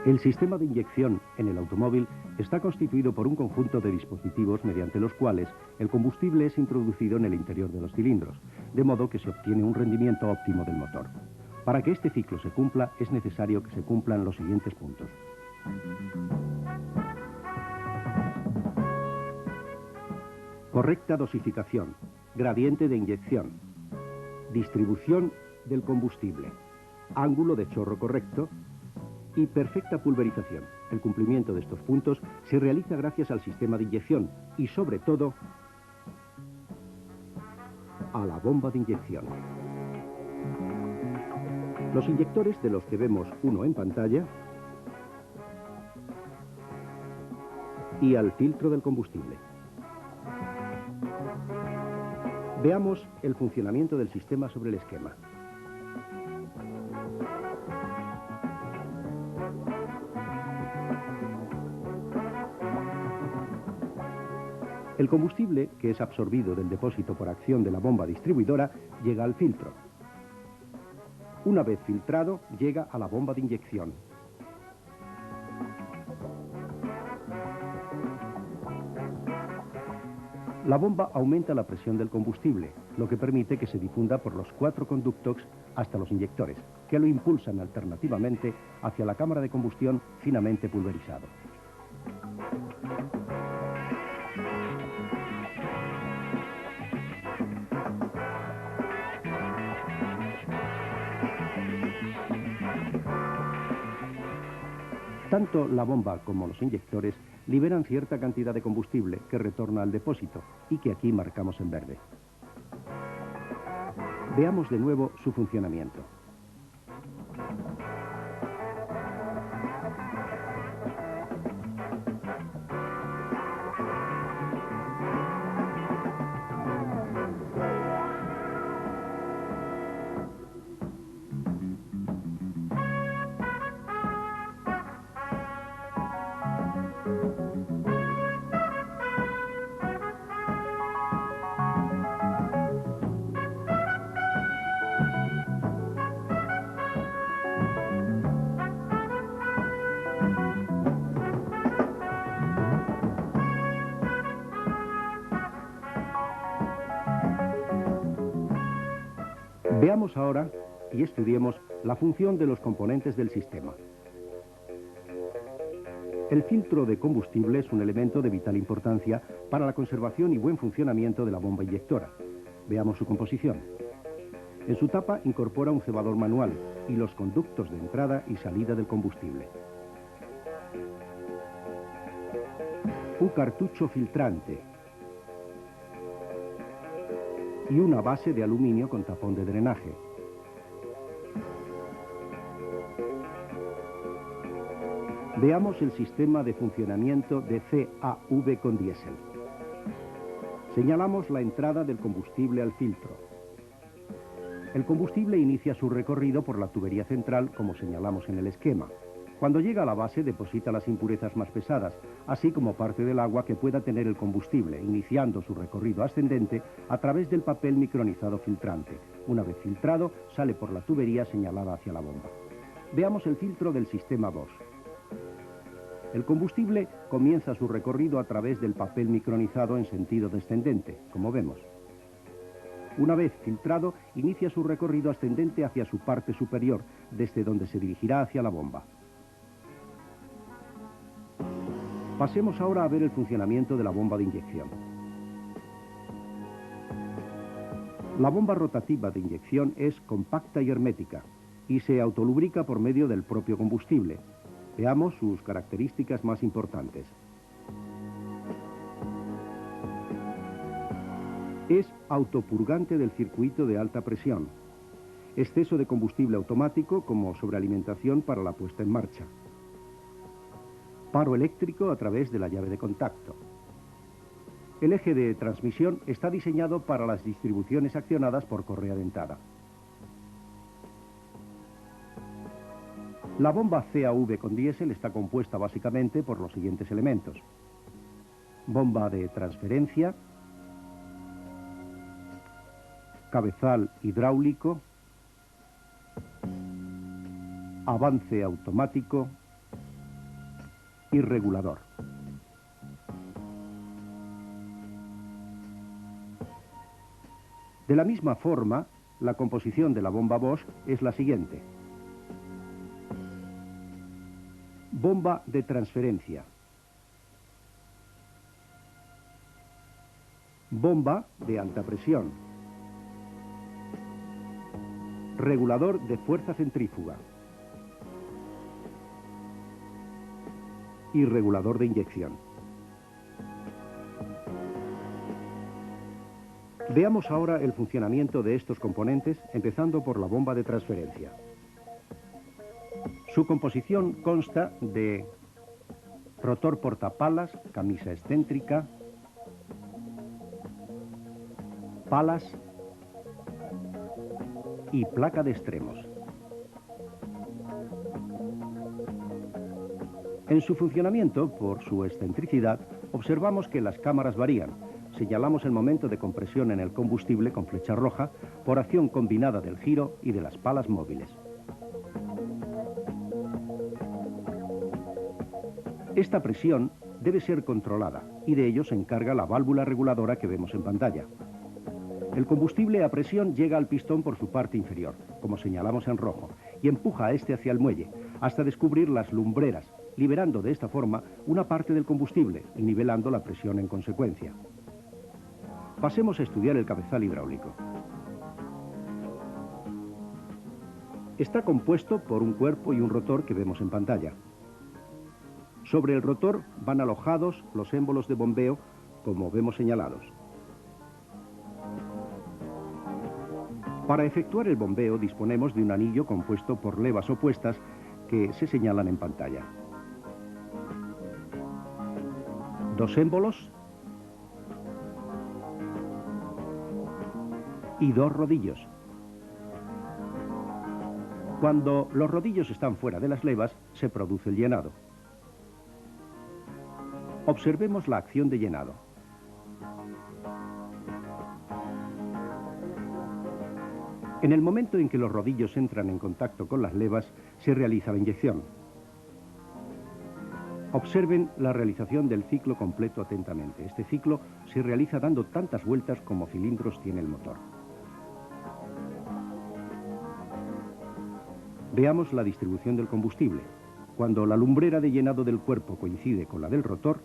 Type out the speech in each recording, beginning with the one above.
El sistema de inyección en el automóvil está constituido por un conjunto de dispositivos mediante los cuales el combustible es introducido en el interior de los cilindros, de modo que se obtiene un rendimiento óptimo del motor. Para que este ciclo se cumpla, es necesario que se cumplan los siguientes puntos. Correcta dosificación, gradiente de inyección, distribución del combustible, ángulo de chorro correcto y perfecta pulverización. El cumplimiento de estos puntos se realiza gracias al sistema de inyección y, sobre todo, a la bomba de inyección. Los inyectores, de los que vemos uno en pantalla, y al filtro del combustible. Veamos el funcionamiento del sistema sobre el esquema. El combustible, que es absorbido del depósito por acción de la bomba distribuidora, llega al filtro. Una vez filtrado, llega a la bomba de inyección. La bomba aumenta la presión del combustible, lo que permite que se difunda por los 4 conductos hasta los inyectores, que lo impulsan alternativamente hacia la cámara de combustión finamente pulverizado. Tanto la bomba como los inyectores liberan cierta cantidad de combustible que retorna al depósito y que aquí marcamos en verde. Veamos de nuevo su funcionamiento. Veamos ahora y estudiemos la función de los componentes del sistema. El filtro de combustible es un elemento de vital importancia para la conservación y buen funcionamiento de la bomba inyectora. Veamos su composición. En su tapa incorpora un cebador manual y los conductos de entrada y salida del combustible. Un cartucho filtrante y una base de aluminio con tapón de drenaje. Veamos el sistema de funcionamiento de CAV con diésel. Señalamos la entrada del combustible al filtro. El combustible inicia su recorrido por la tubería central, como señalamos en el esquema. Cuando llega a la base, deposita las impurezas más pesadas, así como parte del agua que pueda tener el combustible, iniciando su recorrido ascendente a través del papel micronizado filtrante. Una vez filtrado, sale por la tubería señalada hacia la bomba. Veamos el filtro del sistema Bosch. El combustible comienza su recorrido a través del papel micronizado en sentido descendente, como vemos. Una vez filtrado, inicia su recorrido ascendente hacia su parte superior, desde donde se dirigirá hacia la bomba. Pasemos ahora a ver el funcionamiento de la bomba de inyección. La bomba rotativa de inyección es compacta y hermética y se autolubrica por medio del propio combustible. Veamos sus características más importantes. Es autopurgante del circuito de alta presión. Exceso de combustible automático como sobrealimentación para la puesta en marcha. Paro eléctrico a través de la llave de contacto. El eje de transmisión está diseñado para las distribuciones accionadas por correa dentada. La bomba CAV con diésel está compuesta básicamente por los siguientes elementos: bomba de transferencia, cabezal hidráulico, avance automático y regulador. De la misma forma, la composición de la bomba Bosch es la siguiente. Bomba de transferencia. Bomba de alta presión. Regulador de fuerza centrífuga. Y regulador de inyección. Veamos ahora el funcionamiento de estos componentes, empezando por la bomba de transferencia. Su composición consta de rotor portapalas, camisa excéntrica, palas y placa de extremos. En su funcionamiento, por su excentricidad, observamos que las cámaras varían. Señalamos el momento de compresión en el combustible con flecha roja por acción combinada del giro y de las palas móviles. Esta presión debe ser controlada y de ello se encarga la válvula reguladora que vemos en pantalla. El combustible a presión llega al pistón por su parte inferior, como señalamos en rojo, y empuja a este hacia el muelle, hasta descubrir las lumbreras, liberando de esta forma una parte del combustible y nivelando la presión en consecuencia. Pasemos a estudiar el cabezal hidráulico. Está compuesto por un cuerpo y un rotor que vemos en pantalla. Sobre el rotor van alojados los émbolos de bombeo, como vemos señalados. Para efectuar el bombeo disponemos de un anillo compuesto por levas opuestas que se señalan en pantalla. Dos émbolos y dos rodillos. Cuando los rodillos están fuera de las levas, se produce el llenado. Observemos la acción de llenado. En el momento en que los rodillos entran en contacto con las levas, se realiza la inyección. Observen la realización del ciclo completo atentamente. Este ciclo se realiza dando tantas vueltas como cilindros tiene el motor. Veamos la distribución del combustible. Cuando la lumbrera de llenado del cuerpo coincide con la del rotor,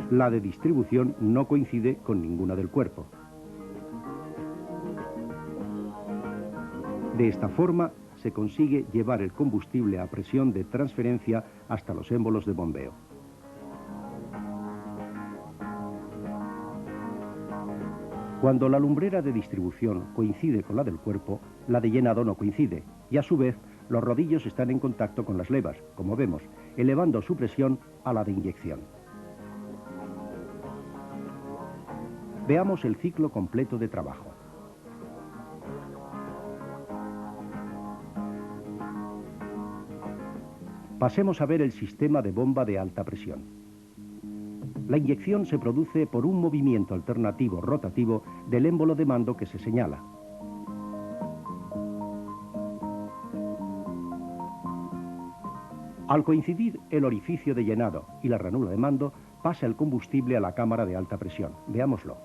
la de distribución no coincide con ninguna del cuerpo. De esta forma se consigue llevar el combustible a presión de transferencia hasta los émbolos de bombeo. Cuando la lumbrera de distribución coincide con la del cuerpo, la de llenado no coincide, y a su vez los rodillos están en contacto con las levas, como vemos, elevando su presión a la de inyección. Veamos el ciclo completo de trabajo. Pasemos a ver el sistema de bomba de alta presión. La inyección se produce por un movimiento alternativo rotativo del émbolo de mando que se señala. Al coincidir el orificio de llenado y la ranura de mando, pasa el combustible a la cámara de alta presión. Veámoslo.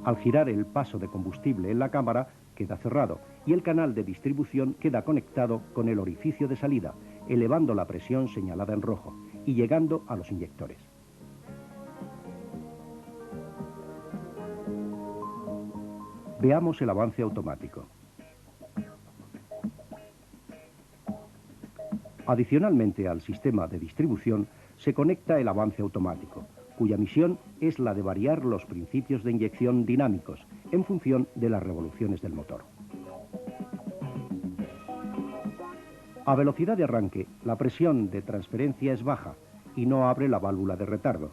Al girar el paso de combustible en la cámara, queda cerrado y el canal de distribución queda conectado con el orificio de salida, elevando la presión señalada en rojo y llegando a los inyectores. Veamos el avance automático. Adicionalmente al sistema de distribución se conecta el avance automático, cuya misión es la de variar los principios de inyección dinámicos en función de las revoluciones del motor. A velocidad de arranque, la presión de transferencia es baja y no abre la válvula de retardo.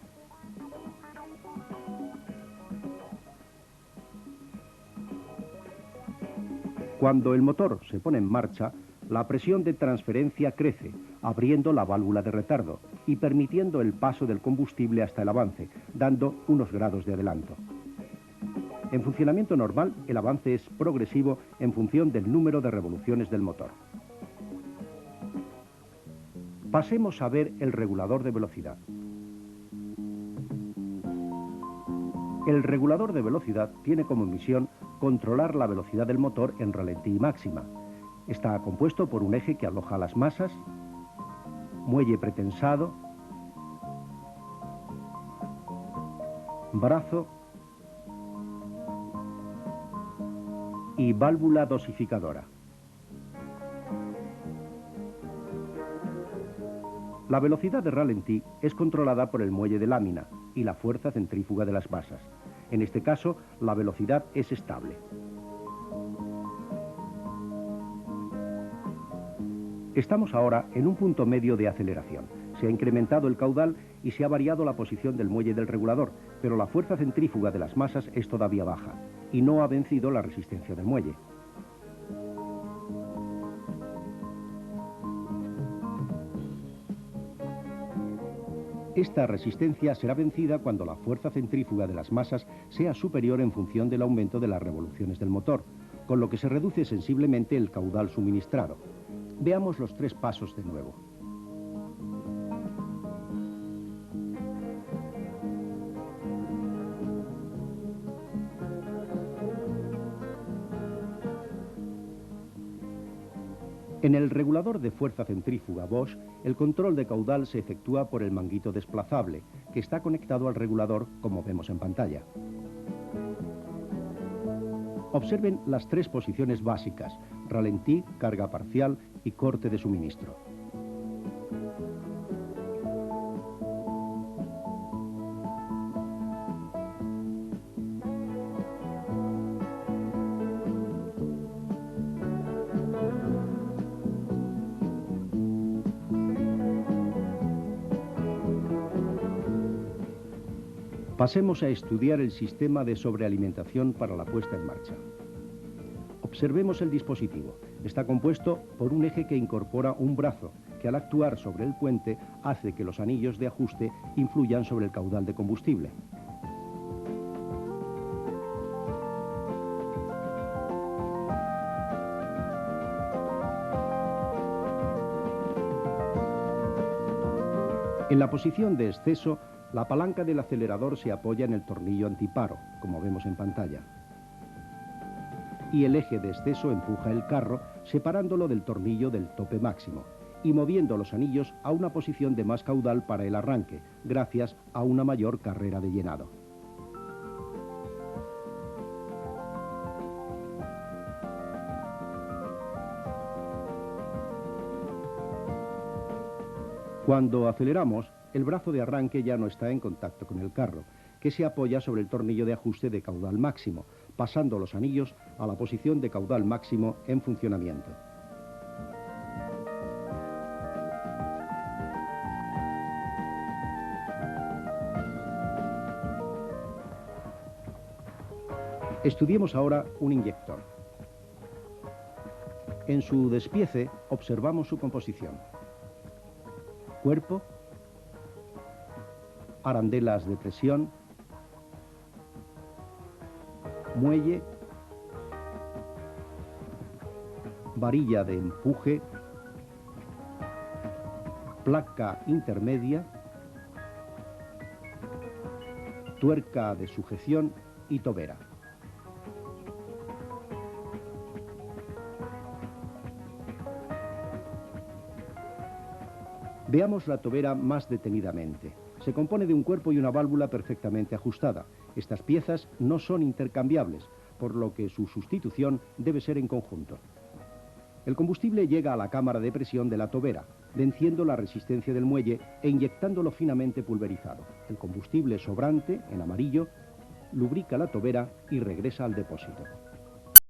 Cuando el motor se pone en marcha, la presión de transferencia crece, abriendo la válvula de retardo y permitiendo el paso del combustible hasta el avance, dando unos grados de adelanto. En funcionamiento normal, el avance es progresivo en función del número de revoluciones del motor. Pasemos a ver el regulador de velocidad. El regulador de velocidad tiene como misión controlar la velocidad del motor en ralentí máxima. Está compuesto por un eje que aloja las masas, muelle pretensado, brazo y válvula dosificadora. La velocidad de ralentí es controlada por el muelle de lámina y la fuerza centrífuga de las masas. En este caso, la velocidad es estable. Estamos ahora en un punto medio de aceleración. Se ha incrementado el caudal y se ha variado la posición del muelle del regulador, pero la fuerza centrífuga de las masas es todavía baja y no ha vencido la resistencia del muelle. Esta resistencia será vencida cuando la fuerza centrífuga de las masas sea superior en función del aumento de las revoluciones del motor, con lo que se reduce sensiblemente el caudal suministrado. Veamos los tres pasos de nuevo. En el regulador de fuerza centrífuga Bosch, el control de caudal se efectúa por el manguito desplazable, que está conectado al regulador, como vemos en pantalla. Observen las tres posiciones básicas: ralentí, carga parcial y corte de suministro. Pasemos a estudiar el sistema de sobrealimentación para la puesta en marcha. Observemos el dispositivo. Está compuesto por un eje que incorpora un brazo, que al actuar sobre el puente hace que los anillos de ajuste influyan sobre el caudal de combustible. En la posición de exceso, la palanca del acelerador se apoya en el tornillo antiparo, como vemos en pantalla. Y el eje de exceso empuja el carro, separándolo del tornillo del tope máximo y moviendo los anillos a una posición de más caudal para el arranque, gracias a una mayor carrera de llenado. Cuando aceleramos, el brazo de arranque ya no está en contacto con el carro, que se apoya sobre el tornillo de ajuste de caudal máximo, pasando los anillos a la posición de caudal máximo en funcionamiento. Estudiemos ahora un inyector. En su despiece observamos su composición: cuerpo, arandelas de presión, muelle, varilla de empuje, placa intermedia, tuerca de sujeción y tobera. Veamos la tobera más detenidamente. Se compone de un cuerpo y una válvula perfectamente ajustada. Estas piezas no son intercambiables, por lo que su sustitución debe ser en conjunto. El combustible llega a la cámara de presión de la tobera, venciendo la resistencia del muelle e inyectándolo finamente pulverizado. El combustible sobrante, en amarillo, lubrica la tobera y regresa al depósito.